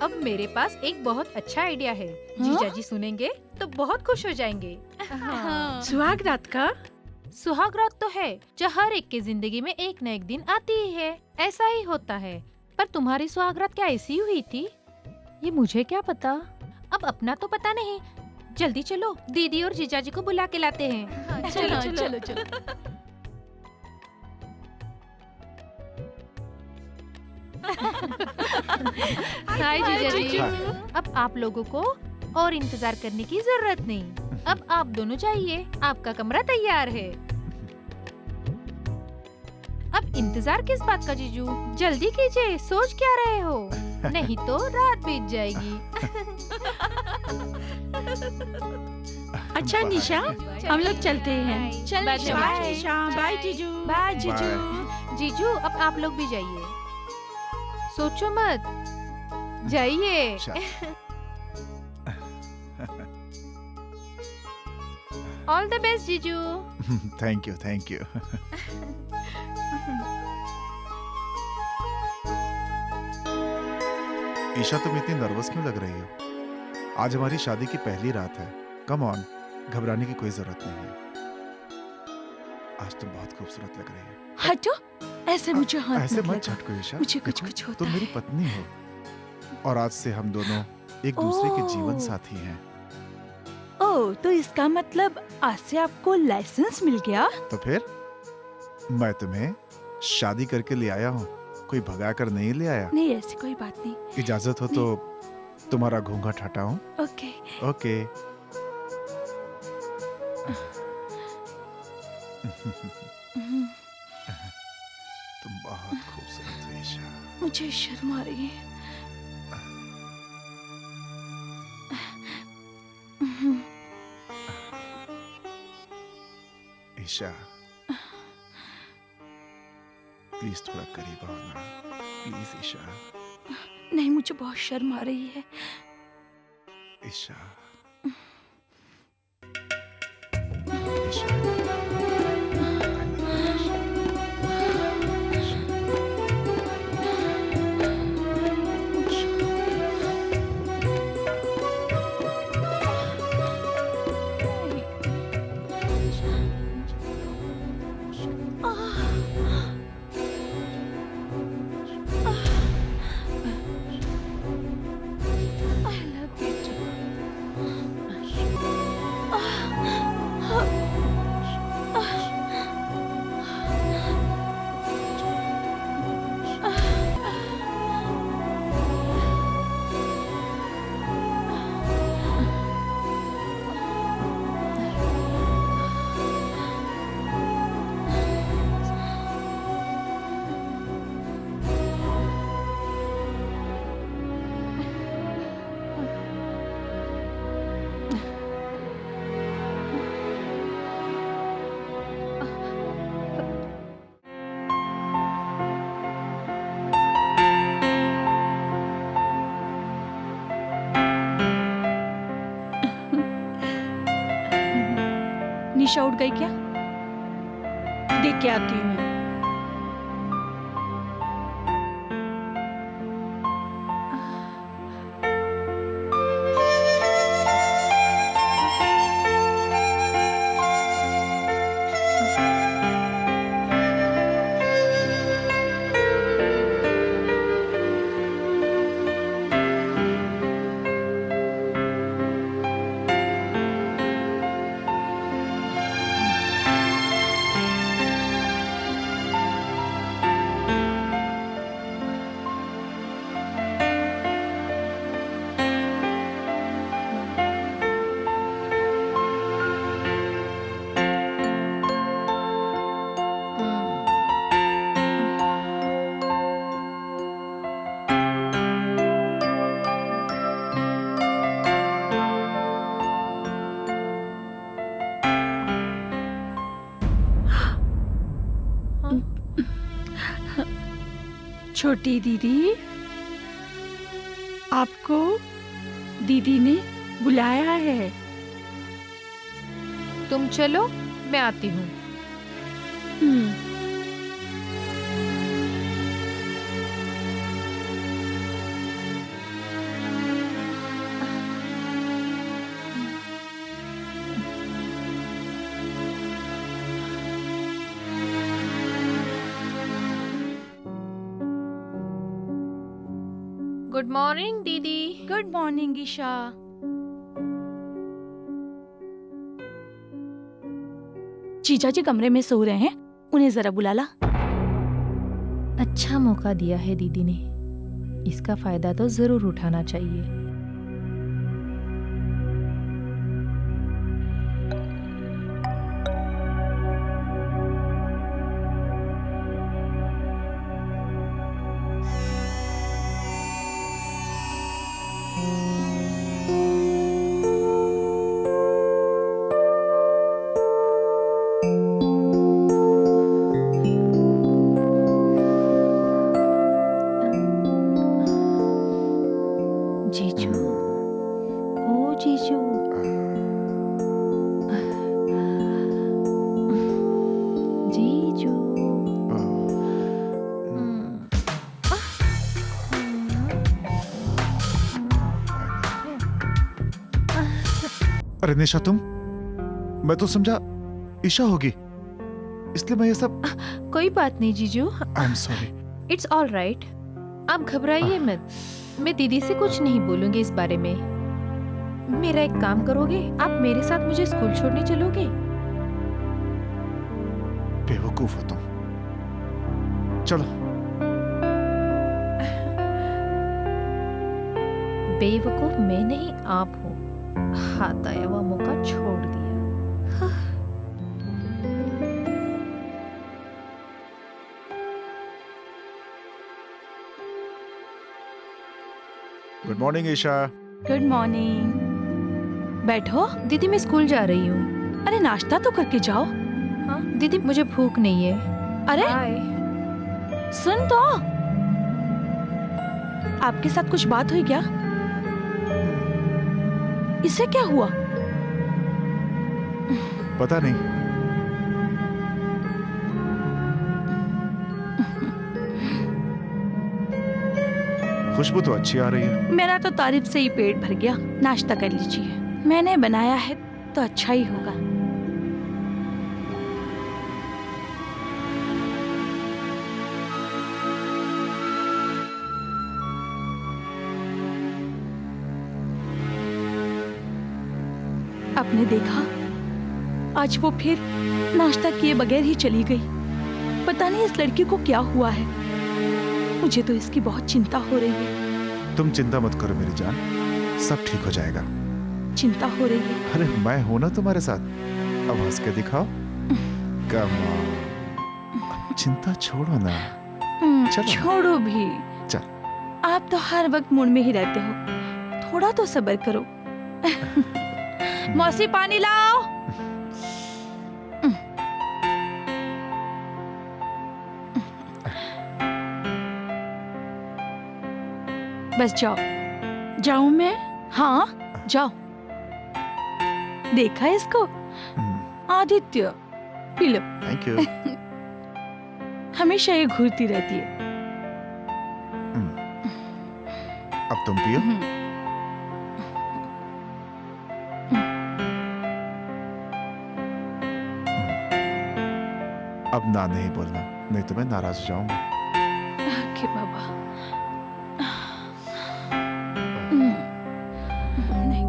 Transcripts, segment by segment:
अब मेरे पास एक बहुत अच्छा आइडिया है। जीजा जी सुनेंगे तो बहुत खुश हो जाएंगे। हाँ। सुहाग रात का? सुहाग रात तो है जो हर एक की जिंदगी में एक न एक दिन आती ही है। ऐसा ही होता है। पर तुम्हारी सुहाग रात क्या ऐसी हुई थी? ये मुझे क्या पता। अब अपना तो पता नहीं। जल्दी चलो, दीदी और जीजा जी को बुला के लाते हैं। हाँ, चलो चलो चलो। हाय जीजा जी। हाय। अब आप लोगों को और इंतजार करने की जरूरत नहीं। अब आप दोनों जाइए, आपका कमरा तैयार है। अब इंतजार किस बात का जीजू? जल्दी कीजिए, सोच क्या रहे हो? नहीं तो रात बीत जाएगी। अच्छा निशा, हम लोग चलते हैं। चल बाय निशा, बाय। बाय निशा, बाय जीजू। बाय जीजू। जीजू अब आप लोग भी जाइए। सोचो मत, जाइए। ऑल द बेस्ट जीजू। Thank you, thank you. Isha, तुम इतनी नर्वस क्यों लग रही हो? आज हमारी शादी की पहली रात है। कम ऑन, घबराने की कोई जरूरत नहीं है। आज तुम बहुत खूबसूरत लग रही हो। हटो, ऐसे मुझे हाथ ऐसे मत मत लगा। झटको ईशा। मुझे कुछ देखो, कुछ होता तुम मेरी है। पत्नी हो और आज से हम दोनों एक दूसरे के जीवन ओह। साथी हैं। ओह, तो इसका मतलब आज से आपको लाइसेंस मिल गया? तो फिर मैं तुम्हें शादी करके ले आया हूँ, कोई भगा कर नहीं ले आया। नहीं, ऐसी कोई बात नहीं। इजाजत हो तो तुम्हारा घूंघट हटाऊं? ओके। ओके। तुम बहुत खूबसूरत हो ईशा। मुझे शर्म आ रही है। ईशा, प्लीज थोड़ा करीब आओ ना, प्लीज ईशा। नहीं, मुझे बहुत शर्म आ रही है। Isha, Isha, I love you too. निशा उठ गई क्या? देख के आती हूँ। छोटी दीदी, आपको दीदी ने बुलाया है। तुम चलो, मैं आती हूँ। गुड मॉर्निंग दीदी। Good morning Isha. जीजा जी कमरे में सो रहे हैं, उन्हें जरा बुला ला। अच्छा मौका दिया है दीदी ने, इसका फायदा तो जरूर उठाना चाहिए। जीजू, ओ जीजू। जीजू। अरे निशा, तुम? मैं तो समझा ईशा होगी, इसलिए मैं ये सब। कोई बात नहीं जीजू, I am sorry. It's all right. आप घबराइए मत, मैं दीदी से कुछ नहीं बोलूंगी इस बारे में। मेरा एक काम करोगे, आप मेरे साथ मुझे स्कूल छोड़ने चलोगे? बेवकूफ हो तुम। चलो। बेवकूफ मैं नहीं, आप हो। हाथ आया हुआ मौका छोड़ दिया। Good morning Isha. Good morning. बैठो। दीदी मैं स्कूल जा रही हूँ। अरे नाश्ता तो करके जाओ। हाँ दीदी, मुझे भूख नहीं है। अरे बाय। सुन तो, आपके साथ कुछ बात हुई क्या? इसे क्या हुआ? पता नहीं। खुशबू तो अच्छी आ रही है। मेरा तो तारीफ से ही पेट भर गया। नाश्ता कर लीजिए, मैंने बनाया है तो अच्छा ही होगा। आपने देखा, आज वो फिर नाश्ता किए बगैर ही चली गई। पता नहीं इस लड़की को क्या हुआ है। मुझे तो इसकी बहुत चिंता हो रही है। तुम चिंता मत करो मेरी जान, सब ठीक हो जाएगा। चिंता हो रही है। अरे मैं हूं ना तुम्हारे साथ, अब हंस के दिखाओ। कमाल, चिंता छोड़ो ना। चलो। छोड़ो भी। चल। आप तो हर वक्त मूड में ही रहते हो, थोड़ा तो सब्र करो। मौसी पानी लाओ। बस जाओ। जाऊं मैं? हाँ जाओ। देखा इसको? Aditya, P low. Thank you. हमेशा ये घूरती रहती है। अब तुम पियो। अब ना नहीं बोलना, नहीं तो मैं नाराज हो जाऊंगा। ओके बाबा। नहीं।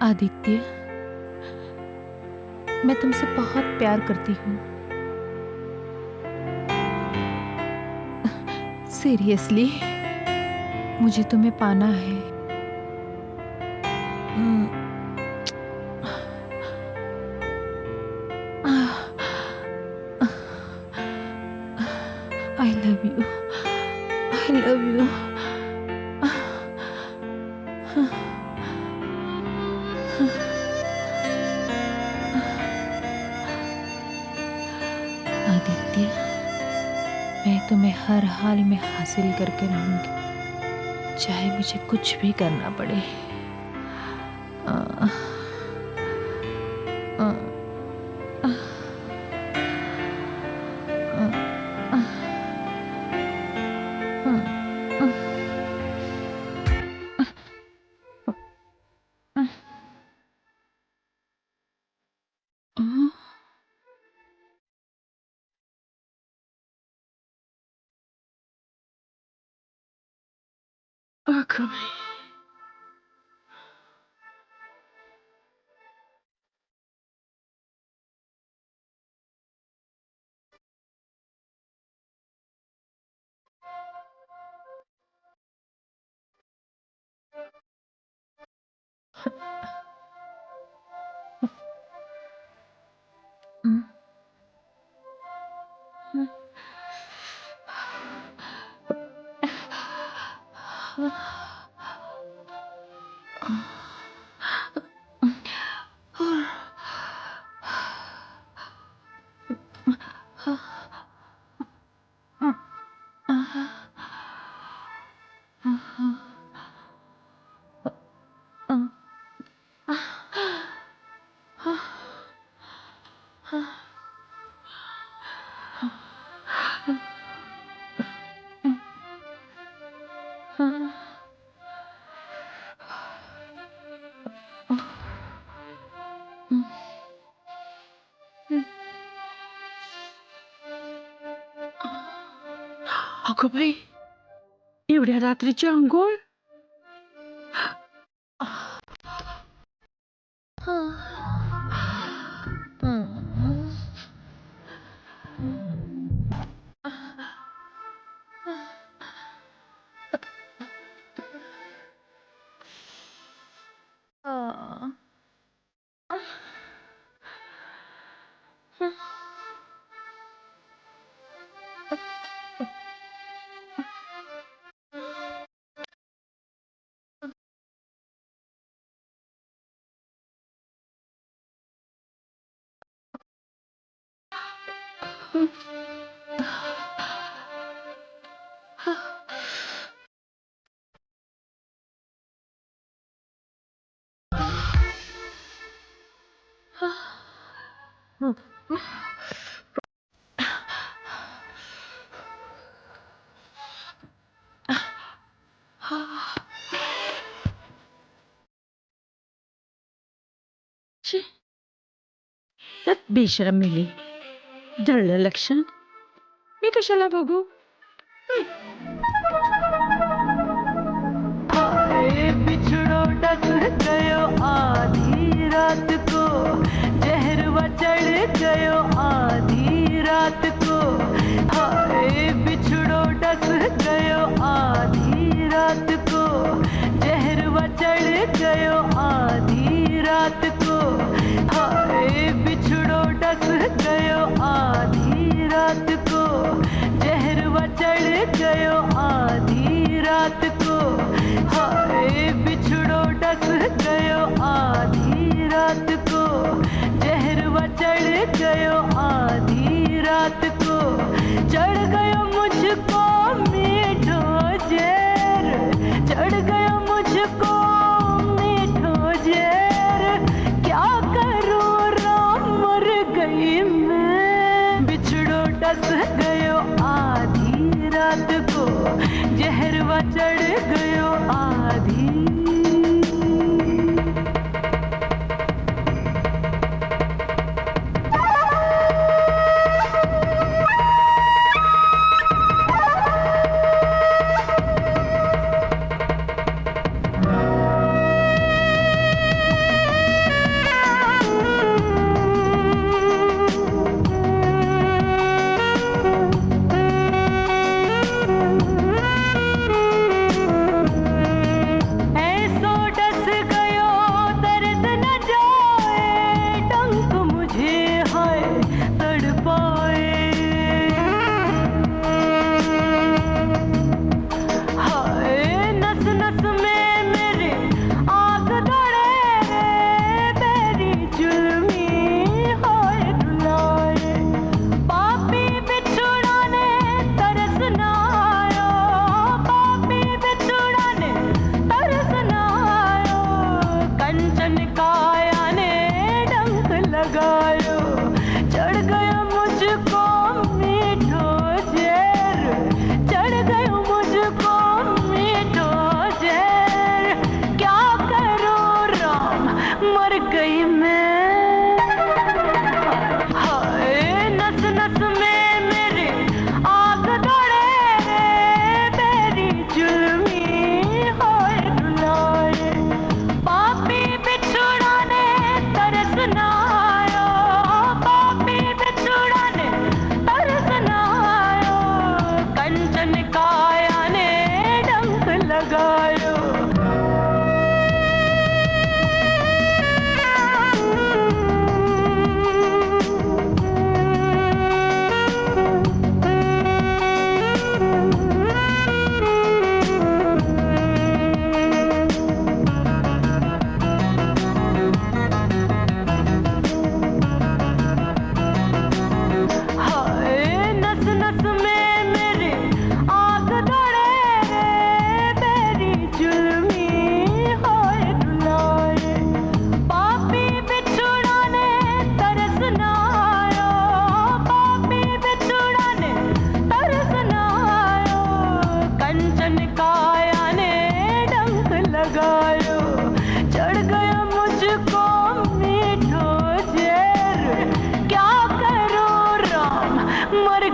आदित्य, मैं तुमसे बहुत प्यार करती हूँ। सीरियसली, मुझे तुम्हें पाना है। आई love you. I love you. Aditya, तुम्हें हर हाल में हासिल करके रहूंगी, चाहे मुझे कुछ भी करना पड़े। आ, आ, आ, अगं बाई. अगं बाई, एवढ्या रात्रीची अंघोळ? शी, त्यात बेशरम मिली जळलं लक्षण. मी कशाला बघू? हाय बिछड़ो डस गयो आधी रात को, जहरवा चढ़ गयो आधी रात को. हाय बिछड़ो डस गयो आधी रात को, जहरवा चढ़ गयो आधी रात को. हाय बिछड़ो डस गयो आधी रात को, जहरवा चढ़ गयो आधी रात को. हाय बिछड़ो डस गयो आधी रात को, जहरवा चढ़ गयो आधी रात को. चढ़ गयो मुझको मीठो जहर, चढ़ गयो मुझको मीठो जहर. क्या करूं राम मर गई मैं. बिछड़ो डस गयो आधी रात को, जहरवा चढ़ गयो आधी. ऐसे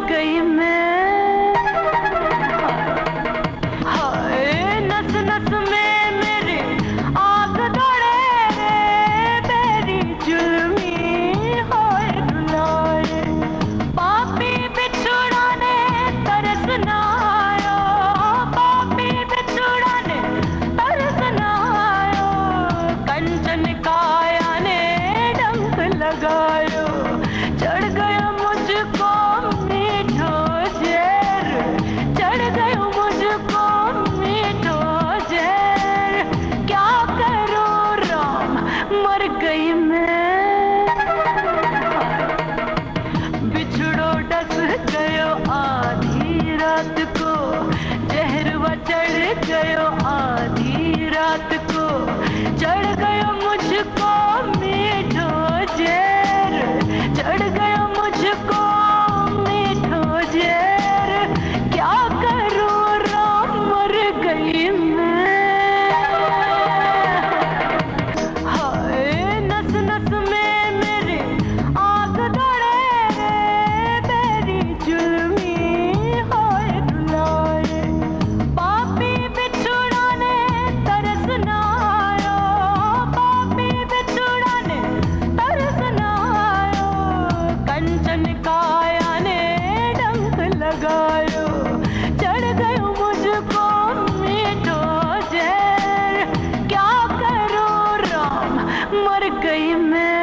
गई मैं, हाय नस नस में मेरे आग दौड़े रे, मेरी जुल्मी होए रुलाए, पापी बिछुड़ा ने तरस ना आयो, पापी बिछुड़ा ने तरस ना आयो, कंचन काया ने डंक लगायो, चढ़ गया मुझको मीठो ज़हर, चढ़ गया मुझको मीठो ज़हर, क्या करूं राम मर गई मैं, बिछड़ो डस गयो आधी रात को, जहरवा चढ़ गयो आधी रात को, चढ़ गयो मुझको मीठो ज़हर, चढ़ गयो मुझको मीठो ज़हर, क्या करूं राम मर गई मैं, हाय नस नस में मेरे आग दौड़े रे, मेरी जुल्मी होए रुलाए, पापी बिछुड़ा ने तरस ना आयो, पापी बिछुड़ा ने तरस ना आयो, कंचन काया ने डंक लगायो, चढ़ गयो मुझको मीठो ज़हर, क्या करूं राम मर गई मैं।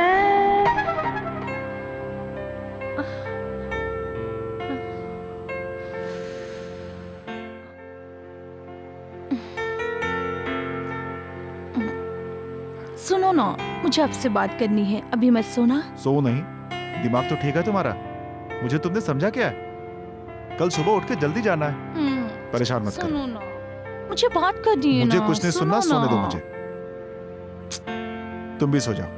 सुनो ना, मुझे आपसे बात करनी है, अभी मत सोना। सो नहीं, दिमाग तो ठीक है तुम्हारा। मुझे तुमने समझा क्या है? कल सुबह उठ के जल्दी जाना है। परेशान मत करो। सुनो ना, मुझे बात करनी है मुझे ना, कुछ नहीं सुनना, सुनो सोने दो ना। मुझे। तुम भी सो जाओ।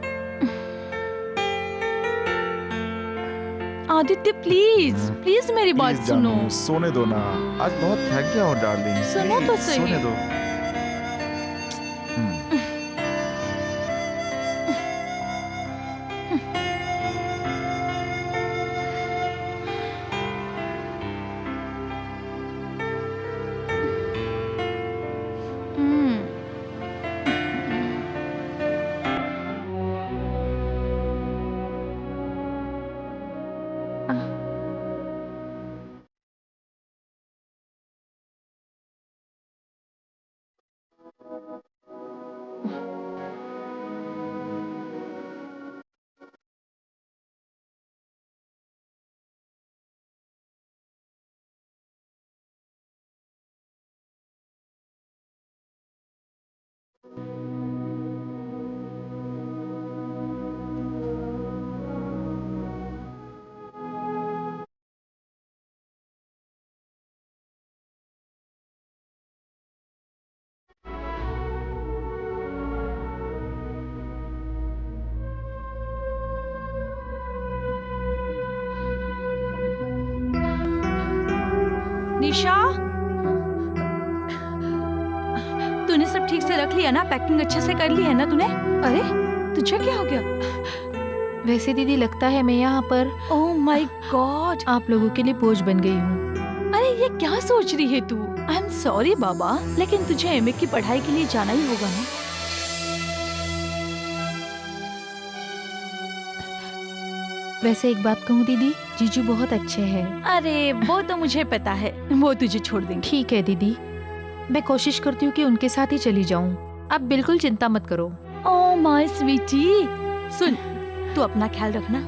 आदित्य प्लीज प्लीज मेरी बात प्लीज सुनो। जानू, सोने दो ना। आज बहुत थक गया हूँ डार्लिंग। सुनो तो प्लीज, सही। सोने दो। निशा, तूने सब ठीक से रख लिया ना? पैकिंग अच्छे से कर ली है ना तूने? अरे तुझे क्या हो गया? वैसे दीदी लगता है मैं यहाँ पर ओह माय गॉड, आप लोगों के लिए बोझ बन गई हूँ। अरे ये क्या सोच रही है तू? आई एम सॉरी बाबा, लेकिन तुझे एमए की पढ़ाई के लिए जाना ही होगा ना। वैसे एक बात कहूँ दीदी, जीजू बहुत अच्छे हैं। अरे वो तो मुझे पता है, वो तुझे छोड़ देंगे। ठीक है दीदी, मैं कोशिश करती हूँ कि उनके साथ ही चली जाऊँ। आप बिल्कुल चिंता मत करो। ओह माय स्वीटी, सुन, तू अपना ख्याल रखना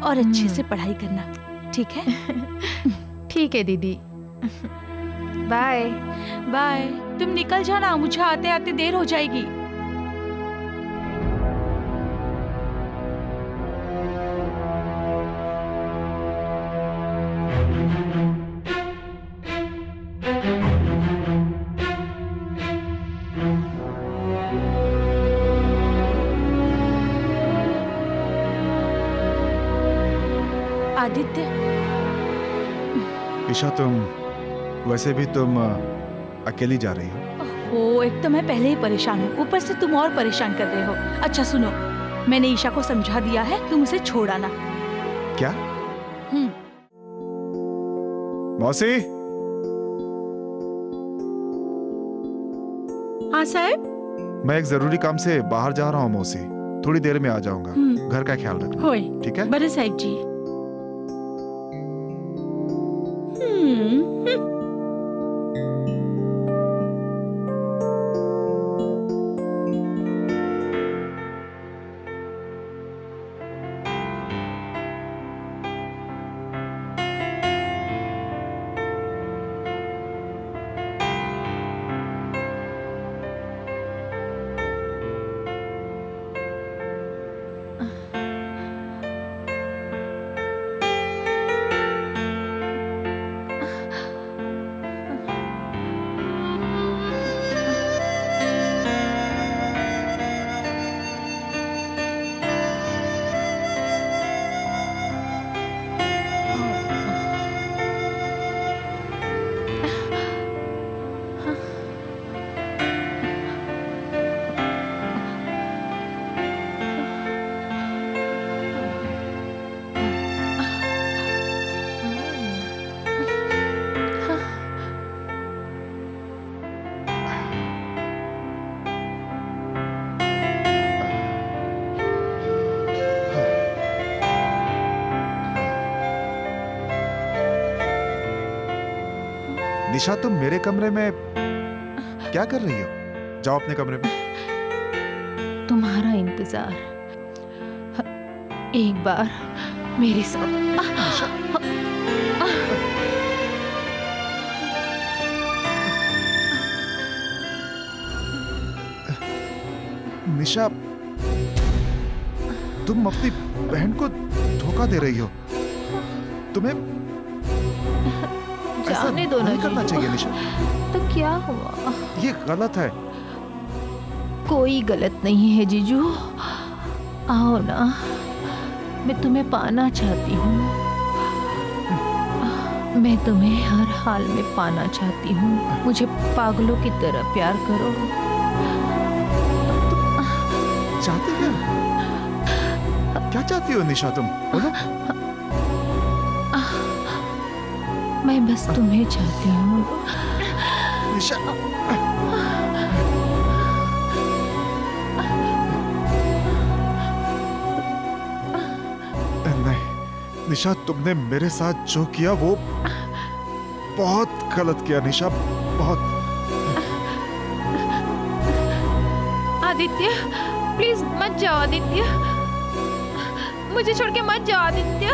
और अच्छे से पढ़ाई करना, ठीक है? ठीक है दीदी, बाय। बाय। तुम निकल जाना, मुझे आते आते देर हो जाएगी। आदित्य, ईशा, तुम वैसे भी तुम अकेली जा रही हो। ओ एक तो मैं पहले ही परेशान हूँ, ऊपर से तुम और परेशान कर रहे हो। अच्छा सुनो, मैंने ईशा को समझा दिया है, तुम उसे छोड़ आना। क्या? मौसी, हाँ साहब। मैं एक जरूरी काम से बाहर जा रहा हूँ मौसी, थोड़ी देर में आ जाऊंगा। घर का ख्याल रखना, होय ठीक है? बड़े साहब जी। निशा, तुम मेरे कमरे में क्या कर रही हो? जाओ अपने कमरे में। तुम्हारा इंतजार। एक बार मेरे साथ। निशा, तुम अपनी बहन को धोखा दे रही हो। तुम्हें ऐसा जाने दो ना नहीं करना जीजू। चाहिए निशा। तो क्या हुआ? ये गलत है। कोई गलत नहीं है जीजू। आओ ना, मैं तुम्हें पाना चाहती हूँ। मैं तुम्हें हर हाल में पाना चाहती हूँ। मुझे पागलों की तरह प्यार करो। चाहती क्या चाहती हो निशा, तुम बोलो। मैं बस तुम्हें चाहती हूँ। निशा, नहीं निशा, तुमने मेरे साथ जो किया वो बहुत गलत किया निशा, बहुत। आदित्य, प्लीज मत जाओ आदित्य। मुझे छोड़ के मत जाओ आदित्य।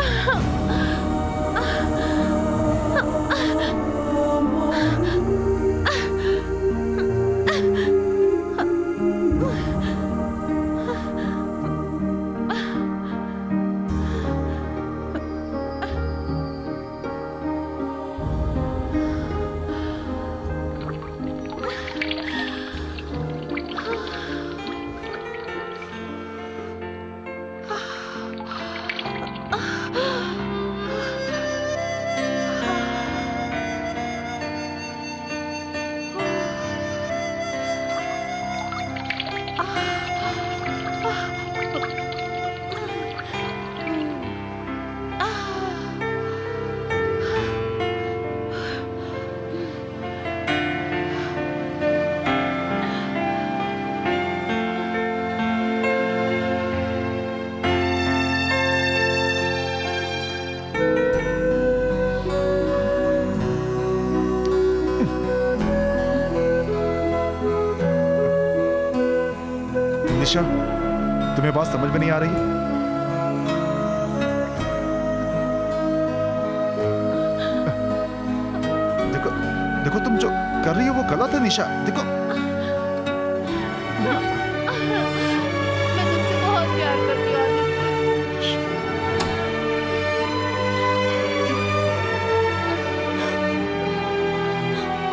निशा, तुम्हें बात समझ में नहीं आ रही? देखो देखो, तुम जो कर रही हो वो गलत है निशा। देखो, मैं तुमसे बहुत प्यार करती हूँ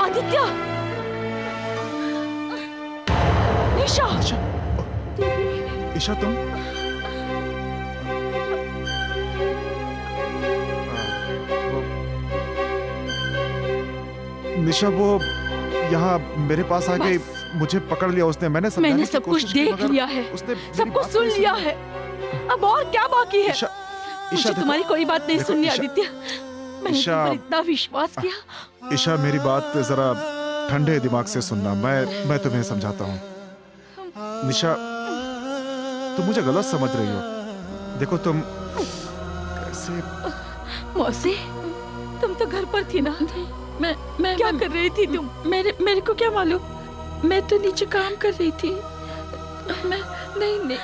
आदित्य। निशा, निशा, ईशा, तुम निशा, वो यहाँ मेरे पास आ गई, मुझे पकड़ लिया उसने। मैंने सब कुछ देख लिया है, सब कुछ सुन लिया है। अब और क्या बाकी है? ईशा, मुझे तुम्हारी कोई बात नहीं देखो, सुननी ईशा, आदित्य। मैंने ईशा। तुम पर इतना विश्वास किया। ईशा, मेरी बात जरा ठंडे दिमाग से सुनना। मैं तुम्हें समझाता हूँ। निशा, तुम मुझे गलत समझ रही हो। देखो तुम कैसे। मौसी, तुम तो घर पर थी ना? मैं क्या कर रही थी तुम? मेरे को क्या मालूम, मैं तो नीचे काम कर रही थी। मैं नहीं।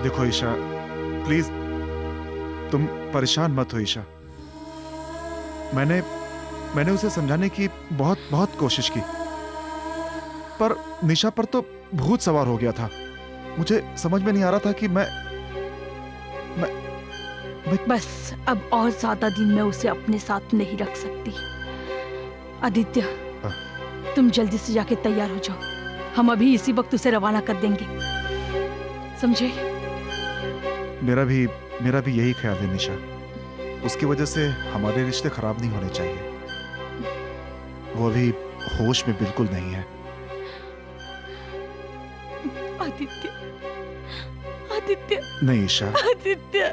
देखो ईशा, प्लीज तुम परेशान मत हो ईशा। मैंने उसे समझाने की बहुत कोशिश की, पर निशा पर तो भूत सवार हो गया था। मुझे समझ में नहीं आ रहा था कि मैं बस अब और ज्यादा दिन मैं उसे अपने साथ नहीं रख सकती। आदित्य, तुम जल्दी से जाके तैयार हो जाओ। हम अभी इसी वक्त उसे रवाना कर देंगे, समझे? मेरा भी यही ख्याल है निशा। उसकी वजह से हमारे रिश्ते खराब नहीं होने चाहिए। वो अभी होश में बिल्कुल नहीं है। आदित्य नहीं ईशा, आदित्य,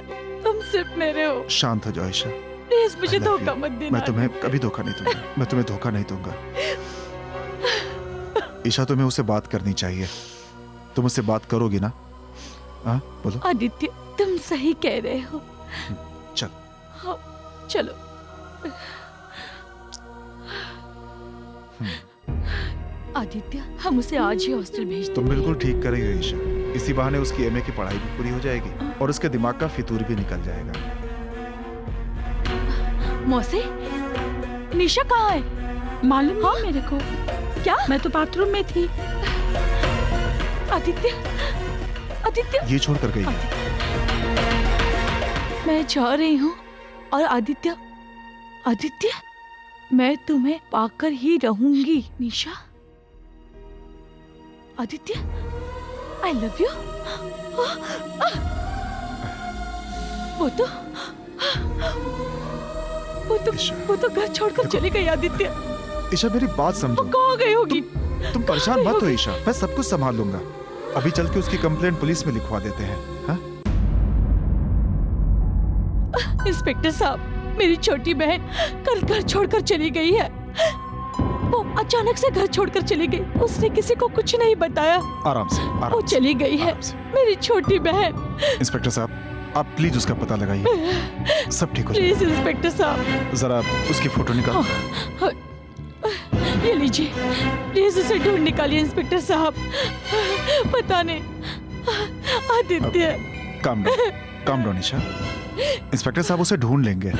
तुम सिर्फ मेरे हो। शांत हो जाओ ईशा। प्लीज मुझे I love धोखा you. मत देना। मैं तुम्हें कभी धोखा नहीं दूंगा। मैं तुम्हें धोखा नहीं दूंगा। ईशा, तुम्हें उससे बात करनी चाहिए। तुम उससे बात करोगी ना? हाँ, बोलो। आदित्य, तुम सही कह रहे हो। चल। हाँ, चलो। आदित्य, हम उसे आज ही हॉस्टल भेज तुम देंगे। बिल्कुल ठीक कर रही हो ईशा। इसी बहाने उसकी एमए की पढ़ाई भी पूरी हो जाएगी और उसके दिमाग का फितूर भी निकल जाएगा। मौसी, निशा कहाँ है? मालूम नहीं मेरे को। क्या? मैं तो बाथरूम में थी। आदित्य, आदित्य, ये छोड़ कर गई है। मैं जा रही हूँ। और आदित्य, आदित्य, मैं तुम्हें पाकर ही रहूंगी। Nisha, Aditya, I love you. Isha. वो तो घर छोड़कर देखो। चली गई। आदित्य, ईशा, मेरी बात समझो। वो कहाँ गई होगी? तुम परेशान मत हो ईशा। मैं सब कुछ संभाल लूंगा। अभी चल के उसकी कंप्लेंट पुलिस में लिखवा देते हैं। हाँ? इंस्पेक्टर साहब, मेरी छोटी बहन कल घर छोड़कर चली गई है। वो अचानक से घर छोड़कर चली गई। उसने किसी को कुछ नहीं बताया। आराम से, वो आराम से। चली गई है, आराम से। मेरी छोटी बहन। इंस्पेक्टर साहब, आप प्लीज उसका पता लगाइए। सब ठीक हो प्लीज जाएगा। इंस्पेक्टर साहब। जरा उसकी फोटो निकालो। हाँ, ये लीजिए, प्लीज उसे ढूंढ निकालिए इंस्पेक्टर साहब। पता नहीं। Aditya, calm down Isha. Inspector साहब उसे ढूंढ लेंगे।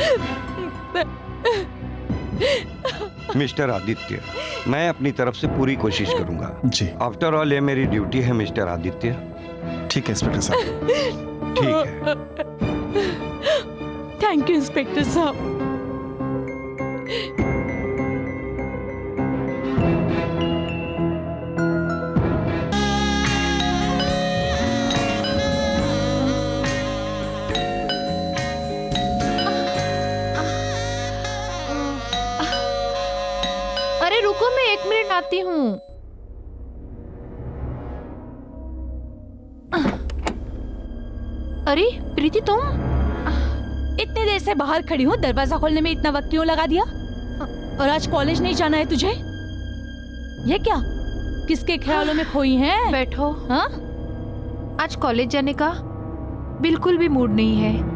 मिस्टर आदित्य, मैं अपनी तरफ से पूरी कोशिश करूंगा। जी आफ्टर ऑल ये मेरी ड्यूटी है मिस्टर आदित्य। ठीक है इंस्पेक्टर साहब। ठीक है। थैंक यू इंस्पेक्टर साहब। अरे रुको, मैं 1 मिनट आती हूँ। अरे प्रीति, तुम इतनी देर से बाहर खड़ी हूँ, दरवाजा खोलने में इतना वक्त क्यों लगा दिया? और आज कॉलेज नहीं जाना है तुझे? ये क्या, किसके ख्यालों में खोई है? बैठो। हाँ? आज कॉलेज जाने का बिल्कुल भी मूड नहीं है।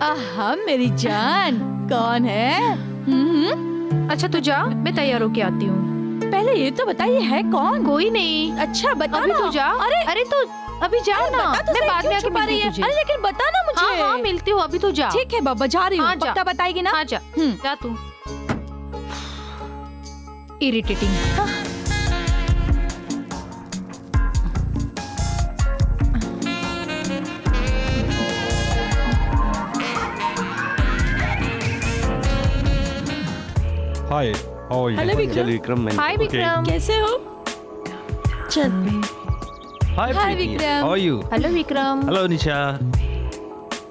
आहा मेरी जान, कौन है? अच्छा तू जा, मैं तैयार होके आती हूँ। पहले ये तो बताइए है कौन? कोई नहीं। अच्छा बता अभी ना। तू जा। अरे तू अभी जा ना। बता तो मैं सही, बाद क्यों में आके छुपा रही मिलती है? हूँ तुझे। अरे लेकिन बता ना मुझे। हाँ मिलती हूँ, अभी तू जा। ठीक है बाबा, जा रही हूँ। हाँ, जा। पक्का बताएगी ना? हाँ जा। हम्म। जा तू। Irritating. Hi, how hello Vikram. चल विक्रम, मैं हाय विक्रम। कैसे हो? चल hi Hi, Preeti, Vikram. How are you? Hello Vikram. Hello Nisha.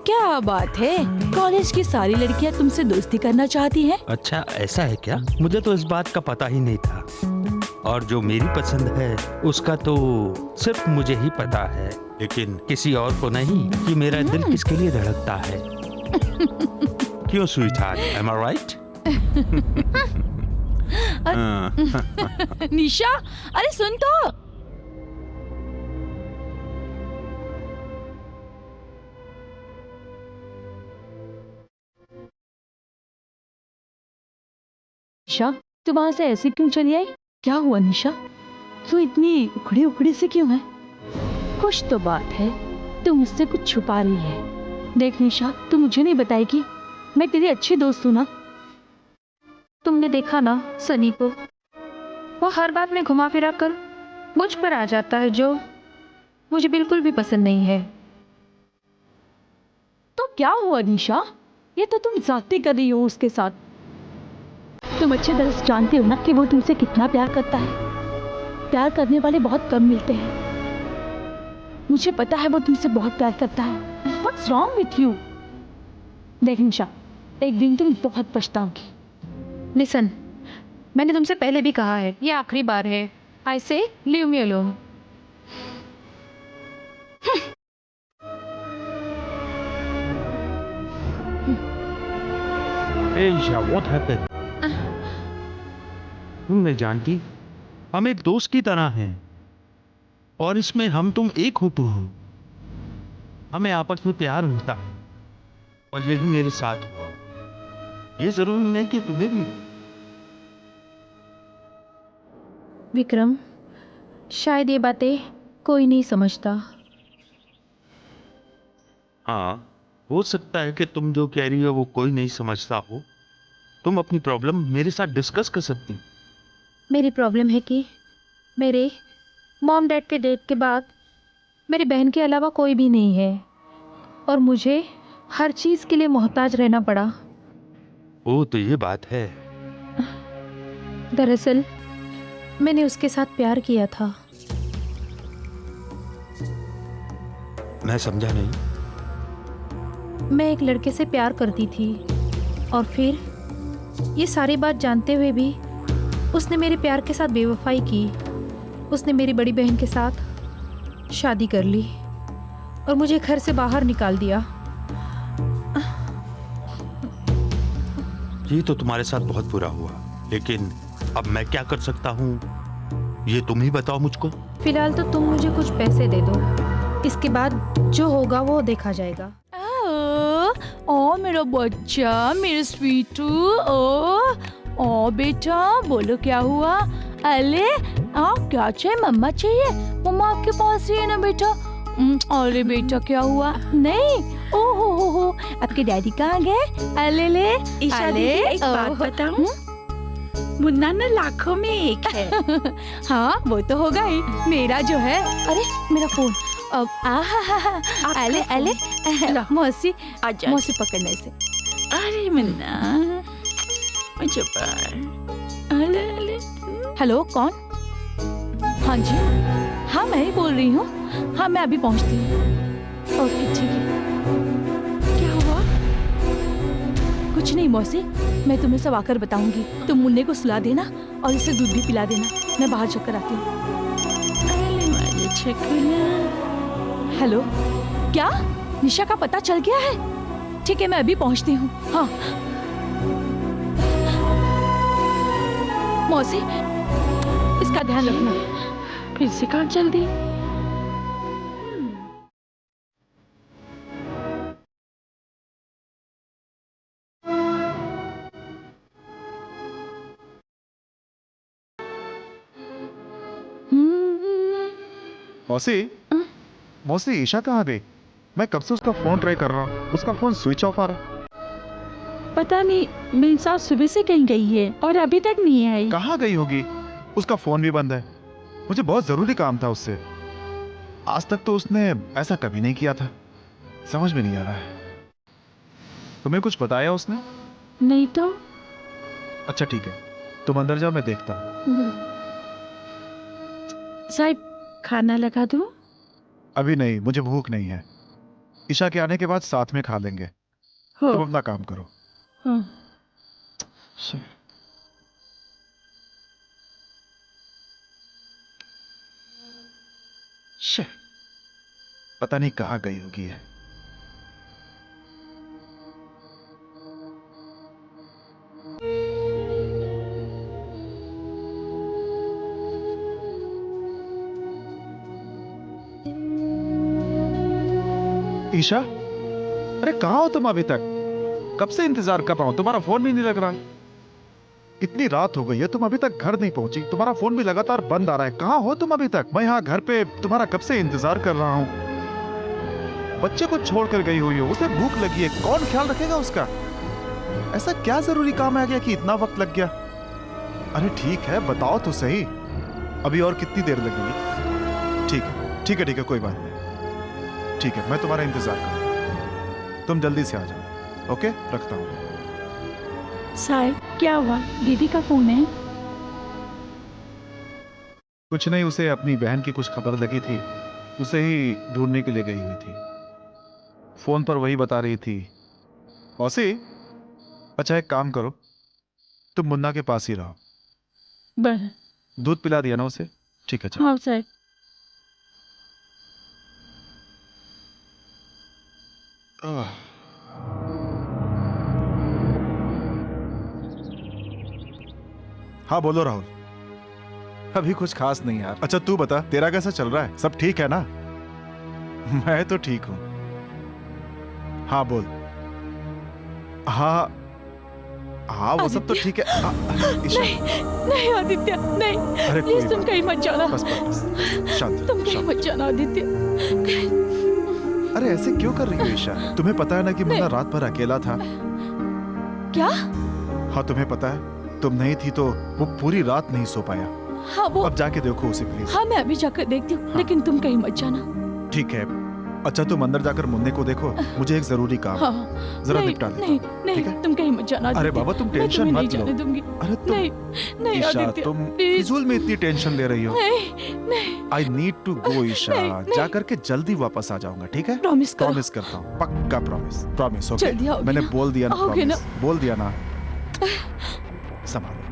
क्या बात है, कॉलेज की सारी लड़कियां तुमसे दोस्ती करना चाहती हैं? अच्छा ऐसा है क्या? मुझे तो इस बात का पता ही नहीं था। और जो मेरी पसंद है उसका तो सिर्फ मुझे ही पता है, लेकिन किसी और को नहीं कि मेरा दिल किसके लिए धड़कता है। क्यों स्वीटहार्ट, एम आई राइट? निशा, अरे सुन तो। निशा, तू वहां से ऐसे क्यों चली आई? क्या हुआ निशा? तू इतनी उखड़ी उखड़ी से क्यों है? कुछ तो बात है, तू मुझसे कुछ छुपा रही है। देख निशा, तू मुझे नहीं बताएगी, मैं तेरी अच्छी दोस्त हूँ ना। तुमने देखा ना सनी को, वो हर बात में घुमा फिरा कर मुझ पर आ जाता है, जो मुझे बिल्कुल भी पसंद नहीं है। तो क्या हुआ निशा? ये तो तुम जाती कर रही हो उसके साथ। तुम अच्छे तरह से जानते हो ना कि वो तुमसे कितना प्यार करता है। प्यार करने वाले बहुत कम मिलते हैं। मुझे पता है वो तुमसे बहुत प्यार करता है। What's wrong with you? देख निशा, एक दिन तुम बहुत पछताओगी। लिसन, मैंने तुमसे पहले भी कहा है, ये आखिरी बार है। आई से leave me alone. Hey Nisha, what happened? तुम नहीं जानती, हम एक दोस्त की तरह हैं और इसमें हम तुम एक हो, तुम हो। हमें आपस में प्यार होता है और यही मेरे साथ हुआ। ये जरूरी नहीं कि तुम्हें भी। विक्रम, शायद ये बातें कोई नहीं समझता। हाँ, हो सकता है कि तुम जो कह रही हो वो कोई नहीं समझता हो। तुम अपनी प्रॉब्लम मेरे साथ डिस्कस कर सकती हो। मेरी प्रॉब्लम है कि मेरे मॉम डैड के डेथ के बाद मेरी बहन के अलावा कोई भी नहीं है और मुझे हर चीज़ के लिए मोहताज रहना पड़ा। ओ तो ये बात है। दरअसल मैंने उसके साथ प्यार किया था। मैं समझा नहीं। मैं एक लड़के से प्यार करती थी और फिर ये सारी बात जानते हुए भी उसने मेरे प्यार के साथ बेवफाई की। उसने मेरी बड़ी बहन के साथ शादी कर ली और मुझे घर से बाहर निकाल दिया। ये तो तुम्हारे साथ बहुत बुरा हुआ, लेकिन अब मैं क्या कर सकता हूँ ये तुम ही बताओ मुझको। फिलहाल तो तुम मुझे कुछ पैसे दे दो, इसके बाद जो होगा वो देखा जाएगा। ओ मेरा बच्चा, मेरा स्वीटू। ओ बेटा, बोलो क्या हुआ? अरे क्या चाहिए? मम्मा चाहिए? मम्मा आपके पास ही है ना बेटा। अरे बेटा क्या हुआ? नहीं, ओ हो, आपके डैडी कहाँ गए? अले ले, ईशा दीदी, एक बात बताऊं? मुन्ना ना लाखों में एक है। हाँ वो तो होगा ही, मेरा जो है। अरे मेरा फोन। अब अले अले, मौसी आजा। मौसी पकड़ने से। अरे मुन्ना, मुझे पर। अले अले। हेलो, कौन? हाँ जी, हाँ मैं ही बोल रही हूँ। हाँ मैं अभी पहुँचती हूँ। ओके ठीक है। क्या हुआ? कुछ नहीं मौसी, मैं तुम्हें सब आकर बताऊंगी। तुम मुन्ने को सुला देना और इसे दूध भी पिला देना। मैं बाहर चक्कर आती हूँ। अरे मेरे छकुला। हेलो, क्या निशा का पता चल गया है? ठीक है मैं अभी पहुँचती हूँ। हाँ मौसी, इसका ध्यान रखना। फिर से कहाँ चल दी? मौसी, मौसी ईशा कहाँ गई? मैं कब से उसका फोन ट्राई कर रहा हूँ, उसका फोन स्विच ऑफ आ रहा। पता नहीं, मेरी सास सुबह से कहीं गई है और अभी तक नहीं आई। कहाँ गई होगी? उसका फोन भी बंद है। मुझे बहुत जरूरी काम था उससे। आज तक तो उसने ऐसा कभी नहीं किया था। समझ में नहीं आ रहा है। तुम्हें कुछ बताया उसने? नहीं तो। अच्छा ठीक है, तुम अंदर जाओ, मैं देखता हूँ। साहब, खाना लगा दूं? अभी नहीं, मुझे भूख नहीं है। ईशा के आने के बाद साथ में खा लेंगे। हो तुम अपना काम करो। हाँ। शे, पता नहीं कहाँ गई होगी है। ईशा, अरे कहाँ हो तुम अभी तक? कब से इंतजार कर रहा हूं, तुम्हारा फोन भी नहीं लग रहा। इतनी रात हो गई है, तुम अभी तक घर नहीं पहुंची, तुम्हारा फोन भी लगातार बंद आ रहा है। कहाँ हो तुम अभी तक? मैं यहाँ घर पे तुम्हारा कब से इंतजार कर रहा हूँ। बच्चे को छोड़कर गई हुई हो, उसे भूख लगी है, कौन ख्याल रखेगा उसका? ऐसा क्या जरूरी काम आ गया कि इतना वक्त लग गया? अरे ठीक है, बताओ तो सही, अभी और कितनी देर लगेगी? ठीक है ठीक है ठीक है, कोई बात नहीं। ठीक है, मैं तुम्हारा इंतजार करूँ, तुम जल्दी से आ जाओ। ओके, रखता हूँ। साहिब क्या हुआ? दीदी का फोन है? कुछ नहीं, उसे अपनी बहन की कुछ खबर लगी थी, उसे ही ढूंढने के लिए गई हुई थी। फोन पर वही बता रही थी। मौसी, अच्छा एक काम करो, तुम मुन्ना के पास ही रहो। बर दूध पिला दिया ना उसे? ठीक है, चलो। हाँ साहिब। आह। हाँ बोलो राहुल। अभी कुछ खास नहीं यार। अच्छा तू बता, तेरा कैसा चल रहा है? सब ठीक है ना? मैं तो ठीक हूं। हाँ बोल। हाँ हाँ, वो सब तो ठीक है। ईशा, नहीं आदित्य, नहीं। अरे कोई प्लीज तुम बात कहीं मत जाना। बस बस बस, शांत तुम रहो, कहीं शांत। मत जाना आदित्य। अरे ऐसे क्यों कर रही हो ईशा? तुम्हें पता है ना कि मुन्ना नहीं। रात भर अकेला था। क्या? हाँ तुम्हें पता है, तुम नहीं थी तो वो पूरी रात नहीं सो पाया। हाँ वो अब जाके देखो उसे प्लीज। हाँ मैं अभी जाकर देखती हूँ, हाँ। लेकिन तुम कहीं मत जाना। ठीक है। अच्छा तुम अंदर जाकर मुन्ने को देखो, मुझे एक जरूरी काम हाँ है। जरा नहीं, निपटा लेता नहीं हूँ, नहीं ठीक है? तुम कहीं मत जाना अरे आदित्य। बाबा तुम मैं टेंशन तुम्हें मत नहीं जाने लो। दूंगी। अरे तुम नहीं नहीं ईशा, आदित्य, तुम प्लीज। फिजूल में इतनी टेंशन ले रही हो। नहीं नहीं I need to go Isha. नहीं, नहीं। जाकर के जल्दी वापस आ जाऊंगा, ठीक है? प्रॉमिस करो। प्रॉमिस करता हूँ, पक्का प्रॉमिस। Promise, okay? जल्दी आओगे मैंने ना? बोल दिया ना, आओगे ना? प्रॉमिस बोल दिया ना। संभालो।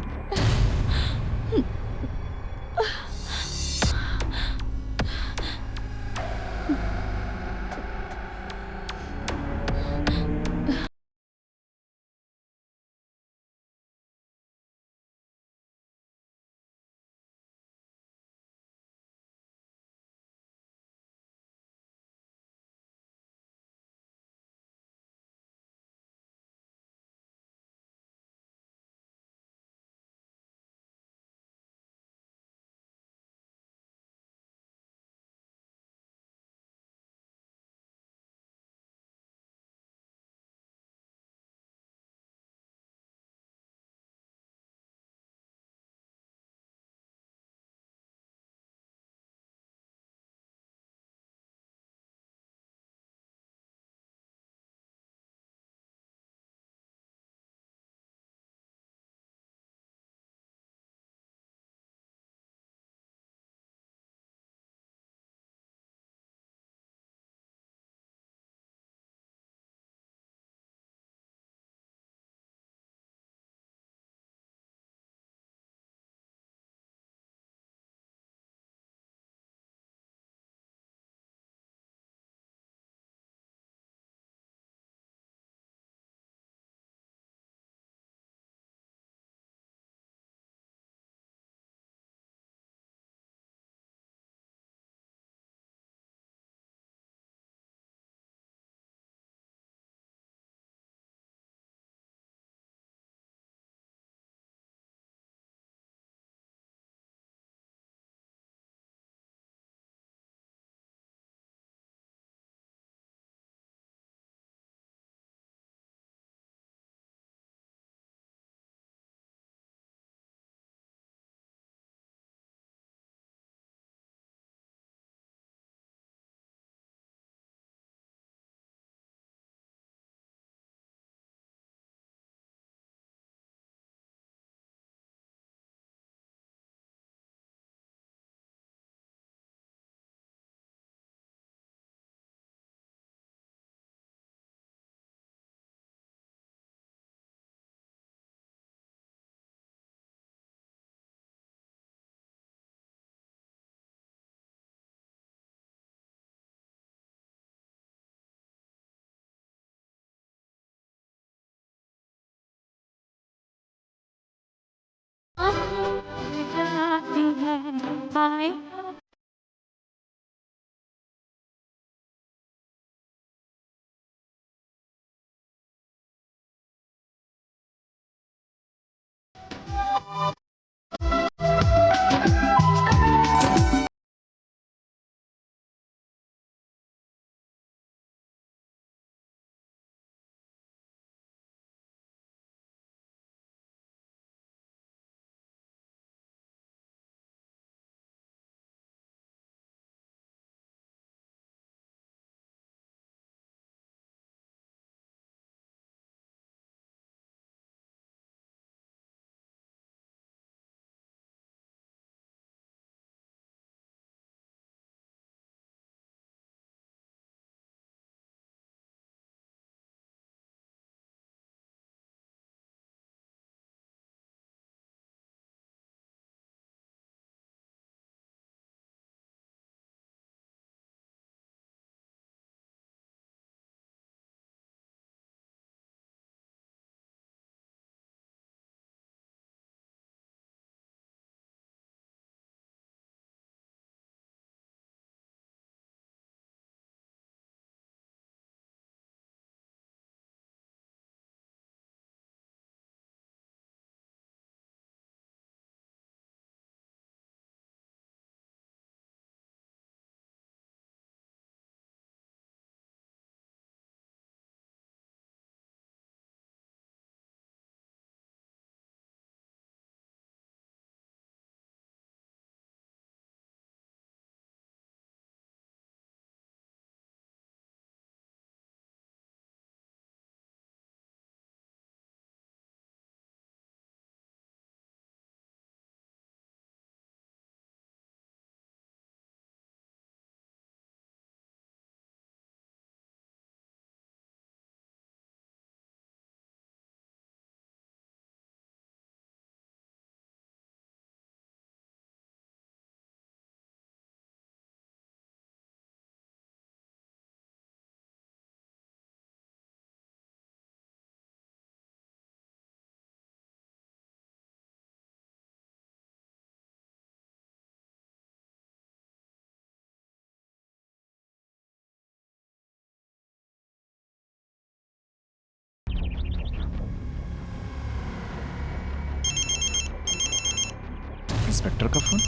इंस्पेक्टर का फोन।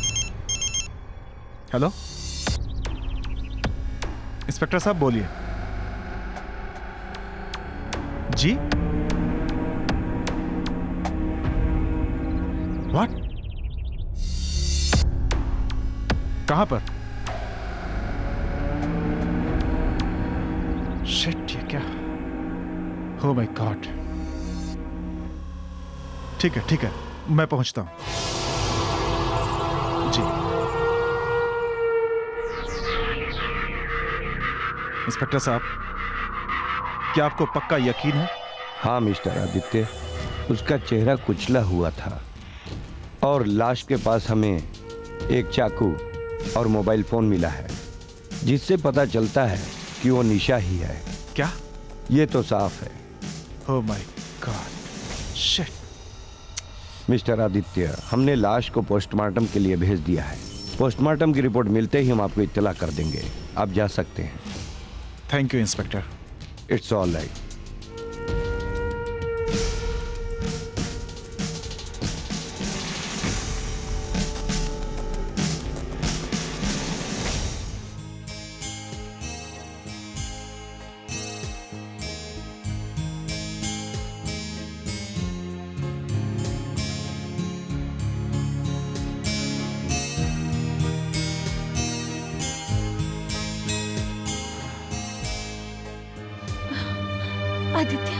हेलो इंस्पेक्टर साहब, बोलिए। जी, व्हाट? कहां पर? शिट, ये क्या? Oh my God। ठीक है ठीक है, मैं पहुंचता हूं। जी इंस्पेक्टर साहब, क्या आपको पक्का यकीन है? हाँ मिस्टर आदित्य, उसका चेहरा कुचला हुआ था और लाश के पास हमें एक चाकू और मोबाइल फोन मिला है, जिससे पता चलता है कि वो निशा ही है। क्या? ये तो साफ है। Oh my God, shit। Mister Aditya, हमने लाश को पोस्टमार्टम के लिए भेज दिया है। पोस्टमार्टम की रिपोर्ट मिलते ही हम आपको इत्तला कर देंगे। आप जा सकते हैं। Thank you inspector. It's all right. Aditya,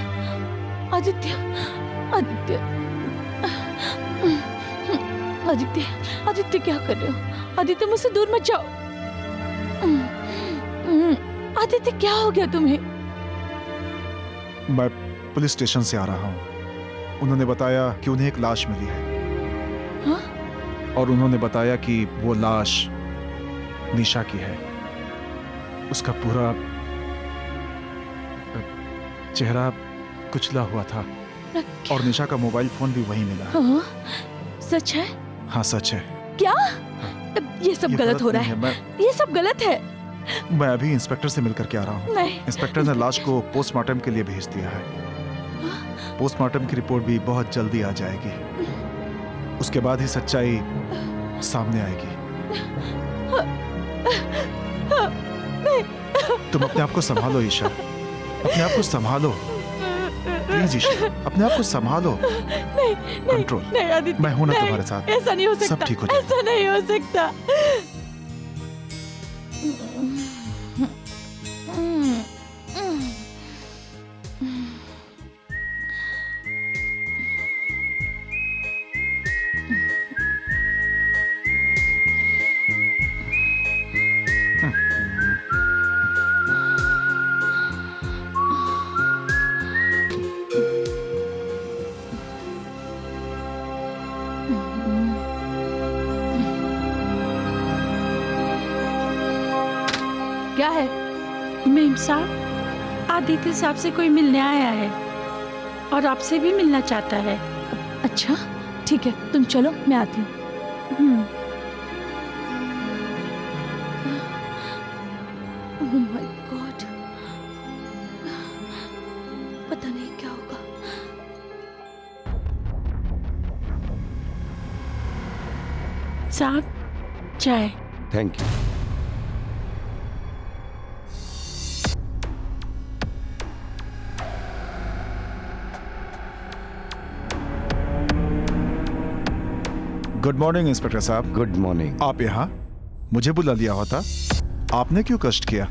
Aditya, Aditya, Aditya, Aditya क्या कर रहे हो? आदित्य मुझसे दूर मत जाओ। आदित्य क्या हो गया तुम्हें? मैं पुलिस स्टेशन से आ रहा हूं। उन्होंने बताया कि उन्हें एक लाश मिली है। हाँ? और उन्होंने बताया कि वो लाश निशा की है। उसका पूरा चेहरा कुचला हुआ था और निशा का मोबाइल फोन भी वहीं मिला है। हाँ? सच है? हाँ सच है। क्या? ये सब गलत हो रहा नहीं है, ये सब गलत है। मैं अभी इंस्पेक्टर से मिलकर के आ रहा हूँ। नहीं, इंस्पेक्टर ने लाश को पोस्टमार्टम के लिए भेज दिया है। पोस्टमार्टम की रिपोर्ट भी बहुत जल्दी आ जाएगी। उसके बाद ही सच्चाई सामने आएगी। तुम अपने आप को संभालो ईशा, अपने आप को संभालो प्लीज ईशा, अपने आप को संभालो। नहीं, कंट्रोल। नहीं आदित्य, मैं हूं ना नहीं, तुम्हारे साथ। ऐसा नहीं हो सकता, सब ठीक हो जाएगा। ऐसा नहीं हो सकता। क्या है? मेम साहब, आदित्य साहब से कोई मिलने आया है और आपसे भी मिलना चाहता है। अच्छा ठीक है, तुम चलो, मैं आती हूँ। Oh my God, पता नहीं क्या होगा। साहब, चाय। Thank you. Good morning inspector साहब। Good morning. आप यहाँ? मुझे बुला लिया होता। आपने क्यों कष्ट किया?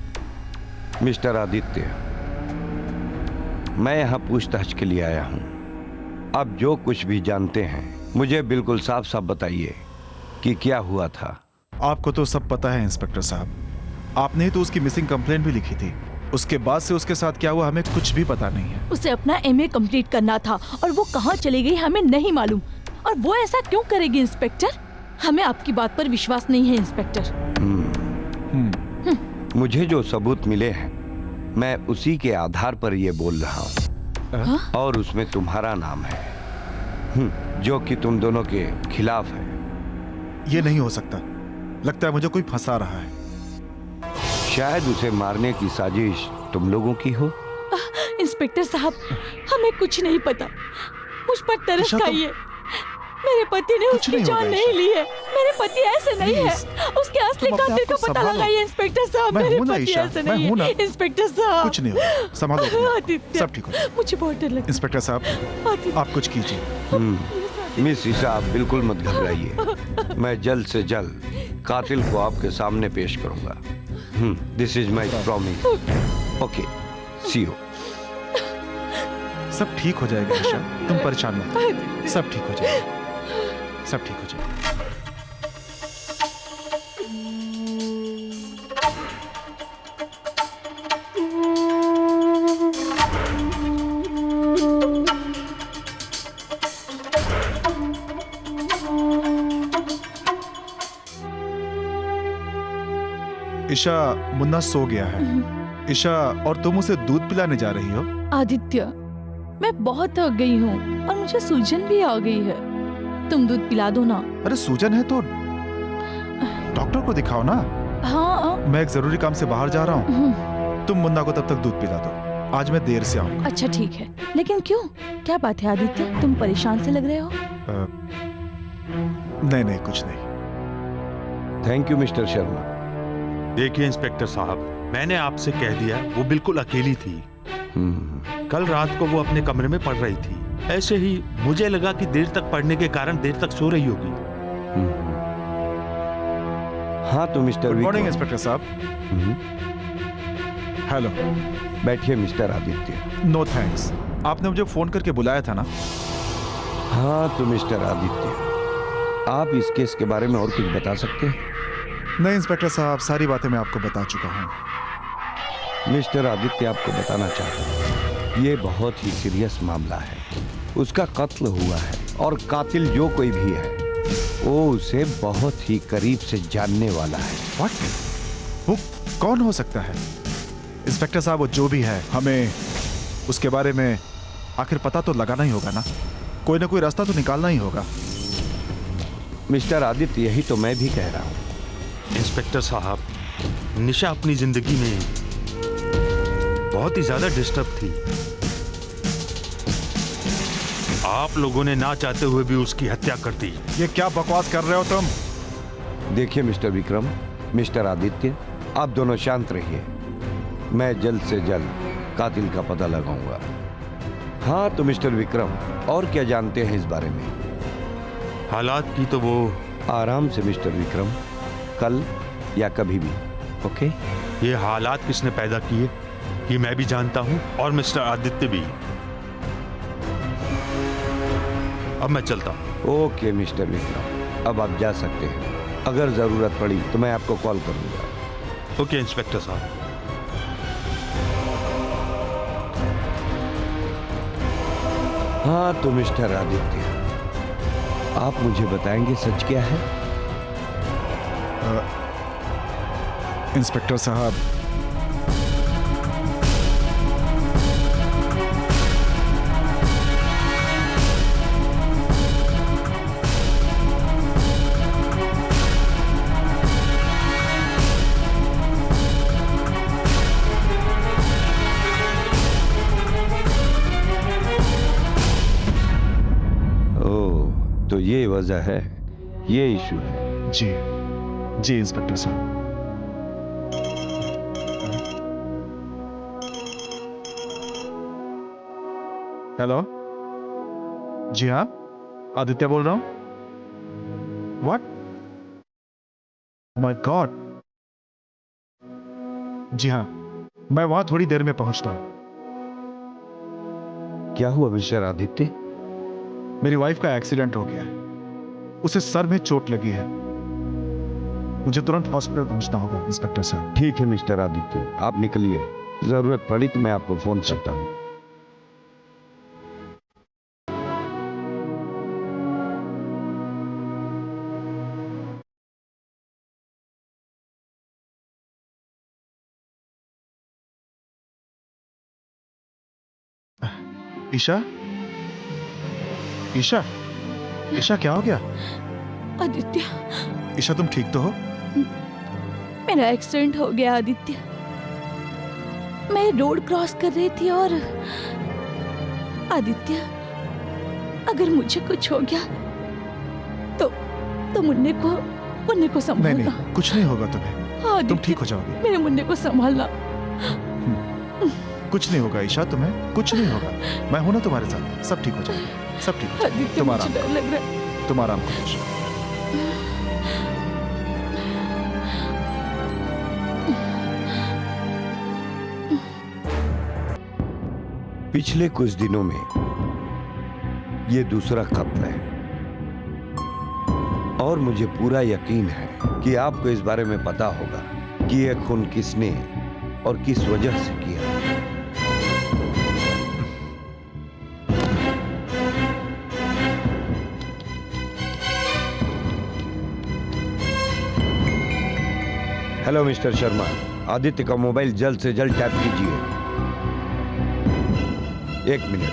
मिस्टर आदित्य, मैं यहाँ पूछताछ के लिए आया हूँ। अब जो कुछ भी जानते हैं मुझे बिल्कुल साफ साफ बताइए कि क्या हुआ था। आपको तो सब पता है इंस्पेक्टर साहब। आपने ही तो उसकी मिसिंग कंप्लेंट भी लिखी थी। उसके बाद से उसके साथ क्या हुआ हमें कुछ भी पता नहीं है। उसे अपना एमए कंप्लीट करना था और वो कहाँ चली गई हमें नहीं मालूम। और वो ऐसा क्यों करेगी इंस्पेक्टर? हमें आपकी बात पर विश्वास नहीं है इंस्पेक्टर। मुझे जो सबूत मिले हैं मैं उसी के आधार पर ये बोल रहा हूँ। और उसमें तुम्हारा नाम है, जो कि तुम दोनों के खिलाफ है। ये नहीं हो सकता। लगता है मुझे कोई फंसा रहा है। शायद उसे मारने की साजिश तुम लोगों की हो। इंस्पेक्टर साहब, हमें कुछ नहीं पता। मुझ पर तरस ईशा, तुम- खाइए। मेरे पति ने कुछ उसकी नहीं जान होगा, नहीं ईशा। ली है। मेरे पति ऐसे नहीं है। Please, उसके असली तुम अपने कातिल आप को का पता संभालो। लगाइए इंस्पेक्टर साहब। मैं मेरे हूं ना पति ईशा, ऐसे मैं नहीं हूं ना। है इंस्पेक्टर साहब। कुछ नहीं होगा, संभालो अपने आप को। आदित्य, सब ठीक हो जाएगा। मुझे बहुत डर लगता इंस्पेक्टर साहब, है। आदित्य, आप कुछ कीजिए। मिस ईशा, आप बिल्कुल मत घबराइए। मैं जल्द से जल्द कातिल को आपके सामने पेश करूंगा। This is my promise. Okay, see you. सब ठीक हो जाएगा ईशा, तुम परेशान मत हो। सब ठीक हो जाएगा, सब ठीक हो जाएगा। ईशा, मुन्ना सो गया है। ईशा, और तुम उसे दूध पिलाने जा रही हो? आदित्य, मैं बहुत थक गई हूँ और मुझे सूजन भी आ गई है। तुम दूध पिला दो ना। अरे सूजन है तो डॉक्टर को दिखाओ ना। हाँ। मैं एक जरूरी काम से बाहर जा रहा हूँ। तुम मुन्ना को तब तक दूध पिला दो। आज मैं देर से आऊंगा। अच्छा ठीक है, लेकिन क्यों? क्या बात है आदित्य, तुम परेशान से लग रहे हो? नहीं नहीं, कुछ नहीं। Thank you mister Sharma. देखिए इंस्पेक्टर साहब, मैंने आपसे कह दिया वो बिल्कुल अकेली थी। कल रात को वो अपने कमरे में पढ़ रही थी। ऐसे ही मुझे लगा कि देर तक पढ़ने के कारण देर तक सो रही होगी। हाँ तो mister good morning Vikram. Inspector साहब। हेलो। बैठिए मिस्टर आदित्य। No thanks. आपने मुझे फोन करके बुलाया था ना? हाँ तो मिस्टर आदित्य, आप इस केस के बारे में और कुछ बता सकते हैं? नहीं इंस्पेक्टर साहब, सारी बातें मैं आपको बता चुका हूँ। मिस्टर आदित्य, आपको बताना चाहता हूँ, ये बहुत ही सीरियस मामला है। उसका कत्ल हुआ है और कातिल जो कोई भी है वो उसे बहुत ही करीब से जानने वाला है। What? वो कौन हो सकता है? इंस्पेक्टर साहब, वो जो भी है, हमें उसके बारे में आखिर पता तो लगाना ही होगा ना। कोई ना कोई रास्ता तो निकालना ही होगा। मिस्टर आदित्य, यही तो मैं भी कह रहा हूँ। इंस्पेक्टर साहब, निशा अपनी जिंदगी में बहुत ही ज्यादा डिस्टर्ब थी। आप लोगों ने ना चाहते हुए भी उसकी हत्या कर दी। ये क्या बकवास कर रहे हो तुम? देखिए मिस्टर विक्रम, मिस्टर आदित्य, आप दोनों शांत रहिए। मैं जल्द से जल्द कातिल का पता लगाऊंगा। हाँ तो मिस्टर विक्रम, और क्या जानते हैं इस बारे में? हालात की तो वो आराम से मिस्टर विक्रम, कल या कभी भी। ओके? ये हालात किसने पैदा किए ये मैं भी जानता हूं, और मिस्टर आदित्य भी। अब मैं चलता हूं। ओके मिस्टर विक्रम, अब आप जा सकते हैं। अगर जरूरत पड़ी तो मैं आपको कॉल करूंगा। ओके इंस्पेक्टर साहब। हाँ तो मिस्टर आदित्य, आप मुझे बताएंगे सच क्या है? इंस्पेक्टर साहब, तो ये वजह है, ये इशू है। जी जी इंस्पेक्टर साहब। हेलो, जी हाँ, आदित्य बोल रहा हूँ। व्हाट? My God. जी हाँ, मैं वहां थोड़ी देर में पहुंचता हूँ। क्या हुआ मिस्टर आदित्य? मेरी वाइफ का एक्सीडेंट हो गया है, उसे सर में चोट लगी है, मुझे तुरंत हॉस्पिटल पहुंचना होगा इंस्पेक्टर साहब। ठीक है मिस्टर आदित्य, आप निकलिए। जरूरत पड़ी तो मैं आपको फोन करता हूँ। ईशा, ईशा, ईशा क्या हो गया? आदित्य, ईशा तुम ठीक तो हो? मेरा एक्सीडेंट हो गया आदित्य। मैं रोड क्रॉस कर रही थी और आदित्य, अगर मुझे कुछ हो गया तो मुन्ने को नहीं संभालना। नहीं, कुछ नहीं होगा तुम्हें, आदित्य, तुम ठीक हो जाओगे। मेरे मुन्ने को संभालना। कुछ नहीं होगा ईशा, तुम्हें कुछ नहीं होगा, मैं हूं ना तुम्हारे साथ, सब ठीक हो जाएगा, सब ठीक हो जाएगा। आदित्य, तुम मुझे आराम डर करो, लग रहा है। तुम आराम करो ईशा। पिछले कुछ दिनों में ये दूसरा कत्ल है, और मुझे पूरा यकीन है कि आपको इस बारे में पता होगा कि यह खून किसने और किस वजह से किया। हेलो मिस्टर शर्मा, आदित्य का मोबाइल जल्द से जल्द टैप कीजिए। 1 मिनट।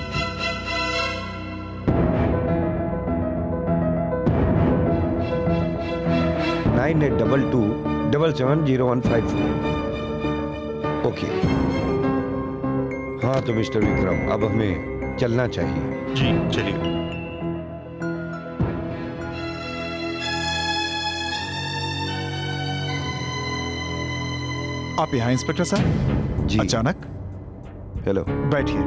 नाइन 822-770154। ओके। हाँ तो मिस्टर विक्रम, अब हमें चलना चाहिए। जी चलिए। आप यहाँ इंस्पेक्टर साहब? जी। अचानक? हेलो। बैठिए।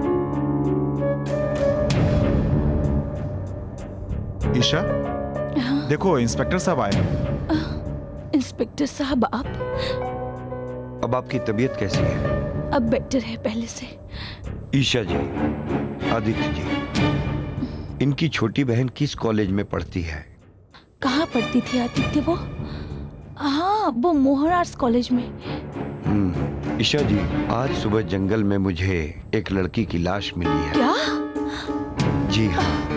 ईशा, देखो इंस्पेक्टर साहब आए हैं। इंस्पेक्टर साहब, आप? अब आपकी तबीयत कैसी है? अब बेटर है पहले से। ईशा जी, आदित्य जी, इनकी छोटी बहन किस कॉलेज में पढ़ती है? कहाँ पढ़ती थी आदित्य वो? हाँ, वो मोहन आर्ट्स कॉलेज में। ईशा जी, आज सुबह जंगल में मुझे एक लड़की की लाश मिली है। क्या? जी हाँ,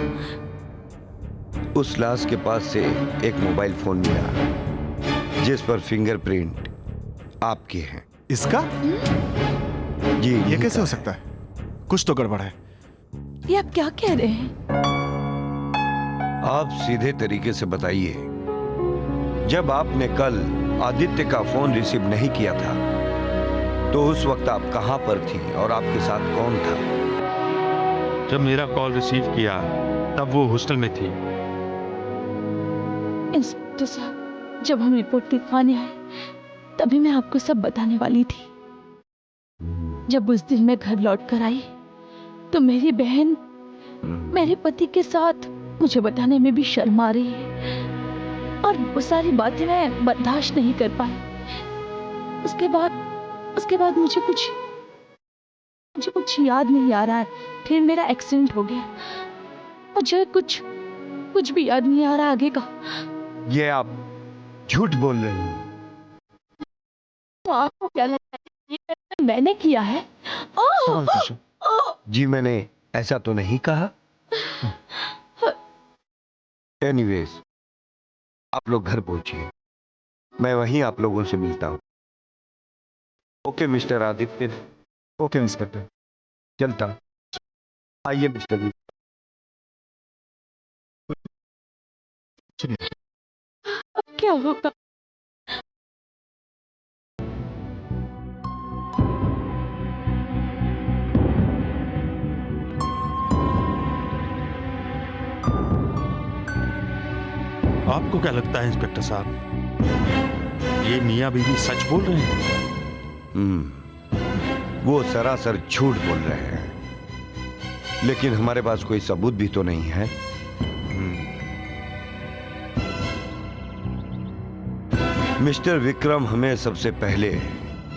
उस लाश के पास से एक मोबाइल फोन मिला जिस पर फिंगरप्रिंट आपके हैं। इसका? जी। ये कैसे हो सकता है? कुछ तो गड़बड़ है। ये आप क्या कह रहे हैं? आप सीधे तरीके से बताइए जब आपने कल आदित्य का फोन रिसीव नहीं किया था तो उस वक्त आप कहां पर थी और आपके साथ कौन था? जब मेरा कॉल रिसीव किया तब वो हॉस्टल में थी। इंस्पेक्टर साहब, जब हम रिपोर्ट लिखवाने आए तभी मैं आपको सब बताने वाली थी। जब उस दिन मैं घर लौट कर आई तो मेरी बहन मेरे पति के साथ मुझे बताने में भी शर्म आ रही है और वो सारी बातें मैं बर्दाश्त नहीं कर पाई। उसके बाद मुझे कुछ याद नहीं आ रहा है। फिर मेरा एक्सीडेंट हो गया। मुझे कुछ भी याद नहीं आ रहा आगे का। ये आप झूठ बोल रहे हैं। तो आपको क्या लगता है ये मैंने किया है? जी मैंने ऐसा तो नहीं कहा। एनीवेज, आप लोग घर पहुंचिए, मैं वहीं आप लोगों से मिलता हूं। Okay mister Aditya. Okay inspector. चलता। आइए मिस्टर। अब क्या होगा? आपको क्या लगता है इंस्पेक्टर साहब, ये मियां बीवी सच बोल रहे हैं? वो सरासर झूठ बोल रहे हैं, लेकिन हमारे पास कोई सबूत भी तो नहीं है। मिस्टर विक्रम, हमें सबसे पहले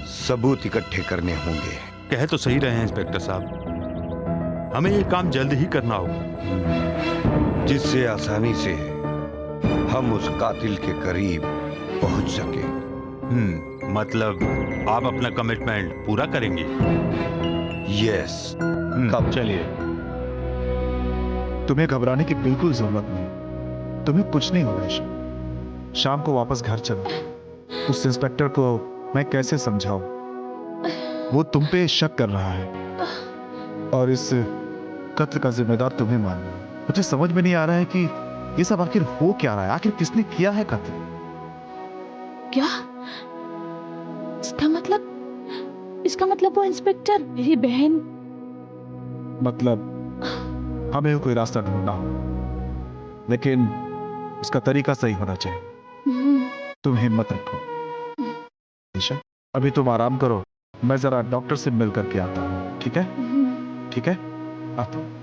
सबूत इकट्ठे करने होंगे। कह तो सही रहे हैं इंस्पेक्टर साहब, हमें ये काम जल्द ही करना होगा, जिससे आसानी से हम उस कातिल के करीब पहुंच सके। मतलब आप अपना कमिटमेंट पूरा करेंगे? यस। कब? चलिए। तुम्हें घबराने की बिल्कुल जरूरत नहीं। तुम्हें कुछ नहीं होगा ईशा। शाम को वापस घर चलो। उस इंस्पेक्टर को मैं कैसे समझाऊं? वो तुम पे शक कर रहा है और इस कत्ल का जिम्मेदार तुम्हें मानना है। मुझे समझ में नहीं आ रहा है कि ये सब आखिर हो क्या रहा है। आखिर किसने किया है कत्ल? क्या? इसका मतलब वो इंस्पेक्टर मेरी बहन। मतलब हमें कोई रास्ता ढूंढना हो, लेकिन उसका तरीका सही होना चाहिए। तुम हिम्मत रखो ईशा। अभी तुम आराम करो, मैं जरा डॉक्टर से मिल करके आता हूँ। ठीक है? ठीक है, आता हूँ।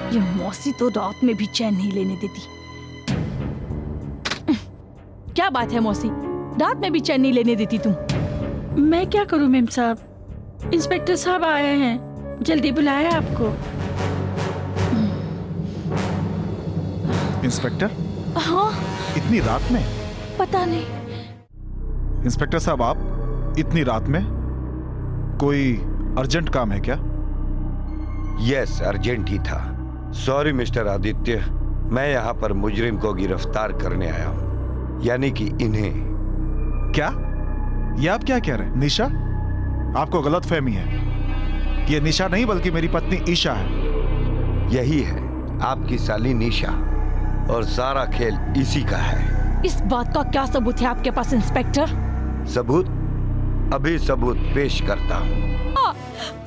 ये मौसी तो रात में भी चैन नहीं लेने देती। क्या बात है मौसी, रात में भी चैन नहीं लेने देती तुम? मैं क्या करूं मेम साहब, इंस्पेक्टर साहब आए हैं, जल्दी बुलाया आपको। इंस्पेक्टर? हाँ, इतनी रात में? पता नहीं। इंस्पेक्टर साहब, आप इतनी रात में? कोई अर्जेंट काम है क्या? यस, अर्जेंट ही था। सॉरी मिस्टर आदित्य, मैं यहाँ पर मुजरिम को गिरफ्तार करने आया हूँ, यानी कि इन्हें। क्या? ये आप क्या कह रहे हैं? निशा? आपको गलत फहमी है। ये निशा नहीं बल्कि मेरी पत्नी ईशा है। यही है आपकी साली निशा, और सारा खेल इसी का है। इस बात का क्या सबूत है आपके पास इंस्पेक्टर? सबूत? अभी सबूत पेश करता हूँ।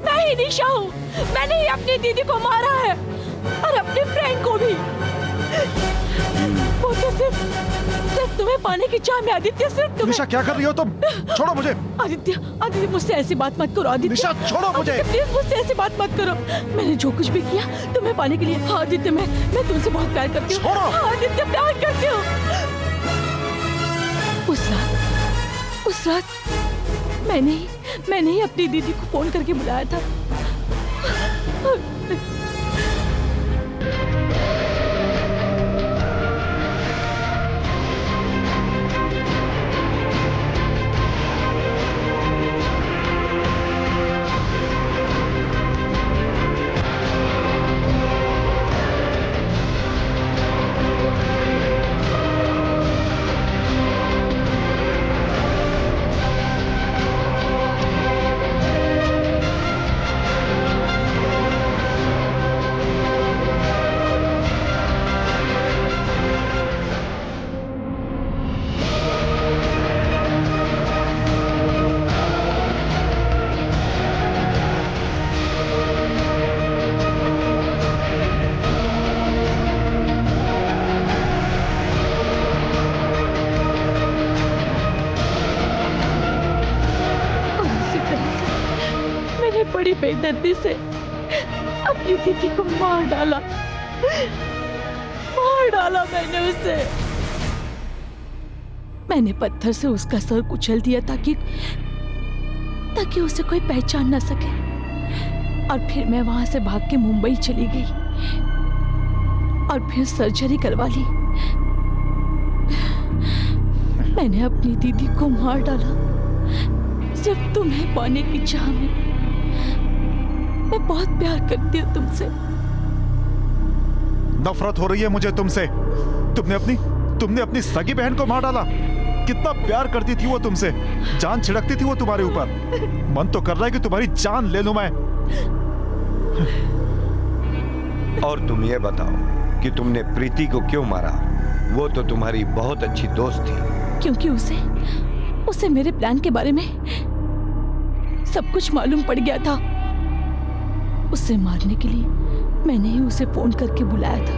मैं ही निशा हूँ। मैंने ही अपनी दीदी को मारा है और अपने फ्रेंड को भी। वो तो सिर्फ तुम्हें पाने की चाह में आदित्य, सिर्फ तुम्हें। निशा, क्या कर रही हो तुम? छोड़ो मुझे। आदित्य मुझसे ऐसी बात मत करो। आदित्य, निशा, छोड़ो मुझे। प्लीज मुझसे ऐसी बात मत करो। मैंने जो कुछ भी किया तुम्हें पाने के लिए। हाँ आदित्य, मैं तुमसे बहुत प्यार करती हूँ। छोड़ो। हाँ आदित्य, प्यार करती हूँ। उस रात मैंने ही अपनी दीदी को फोन करके बुलाया था। बड़ी बेदर्दी से अपनी दीदी को मार डाला मैंने उसे। मैंने पत्थर से उसका सर कुचल दिया ताकि उसे कोई पहचान न सके। और फिर मैं वहां से भाग के मुंबई चली गई और फिर सर्जरी करवा ली। मैंने अपनी दीदी को मार डाला सिर्फ तुम्हें पाने की चाह में। मैं बहुत प्यार करती हूँ तुमसे। नफरत हो रही है मुझे तुमसे। तुमने अपनी सगी बहन को मार डाला। कितना प्यार करती थी वो तुमसे, जान छिड़कती थी वो तुम्हारे ऊपर। मन तो कर रहा है कि तुम्हारी जान ले लूं मैं। और तुम ये बताओ कि तुमने प्रीति को क्यों मारा? वो तो तुम्हारी बहुत अच्छी दोस्त थी। क्योंकि उसे मेरे प्लान के बारे में सब कुछ मालूम पड़ गया था। उसे मारने के लिए मैंने ही उसे फोन करके बुलाया था।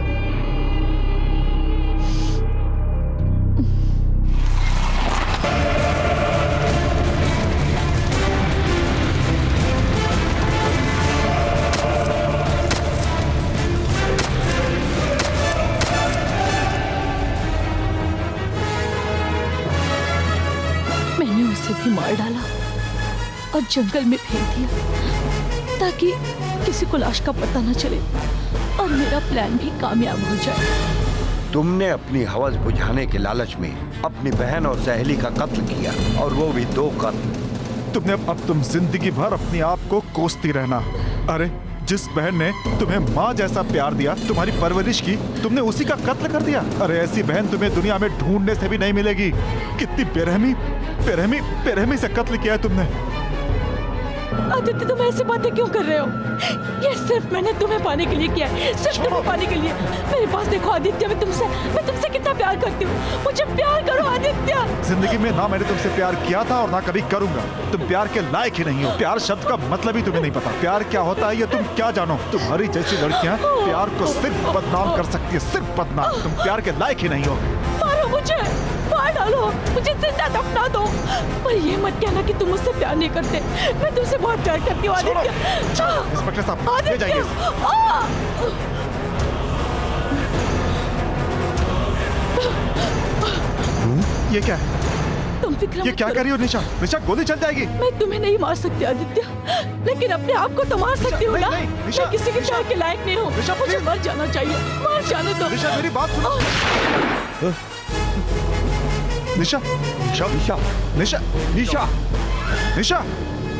मैंने उसे भी मार डाला और जंगल में फेंक दिया ताकि किसी को लाश का पता न चले और मेरा प्लान भी कामयाब हो जाए। तुमने अपनी हवस बुझाने के लालच में अपनी बहन और सहेली का कत्ल किया, और वो भी 2 कत्ल। अब तुम जिंदगी भर अपने आप को कोसती रहना। अरे जिस बहन ने तुम्हें माँ जैसा प्यार दिया, तुम्हारी परवरिश की, तुमने उसी का कत्ल कर दिया। अरे ऐसी बहन तुम्हें दुनिया में ढूंढने से भी नहीं मिलेगी। कितनी बेरहमी से कत्ल किया है तुमने। आदित्य, तुम ऐसी बातें क्यों कर रहे हो? ये सिर्फ मैंने तुम्हें पाने के लिए किया है, सिर्फ तुम्हें पाने के लिए। मेरे पास देखो आदित्य, मैं तुमसे कितना प्यार करती हूँ। मुझे प्यार करो आदित्य। जिंदगी में ना मैंने तुमसे प्यार किया था और ना कभी करूंगा। तुम प्यार के लायक ही नहीं हो। प्यार शब्द का मतलब ही तुम्हें नहीं पता। प्यार क्या होता है ये तुम क्या जानो? तुम्हारी जैसी लड़कियां प्यार को सिर्फ बदनाम कर सकती है, सिर्फ बदनाम। तुम प्यार के लायक ही नहीं हो। मारो मुझे, मार डालो, मुझे जिंदा दफना दो, पर ये मत कहना कि तुम मुझसे प्यार नहीं करते। मैं तुमसे बहुत प्यार करती हूँ आदित्य। इंस्पेक्टर साहब, ले जाइए इसे। ये क्या है? तुम फिक्र ये मत क्या करो। कर रही हो निशा? निशा, गोली चल जाएगी। मैं तुम्हें नहीं मार सकती आदित्य, लेकिन अपने आप को तो मार सकती हूँ ना। नहीं, निशा, मैं किसी के प्यार के लायक नहीं हूँ। निशा, मुझे प्लीज। मर जाना चाहिए। मर जाने दो। निशा, मेरी बात सुनो। निशा, निशा, निशा, निशा, निशा।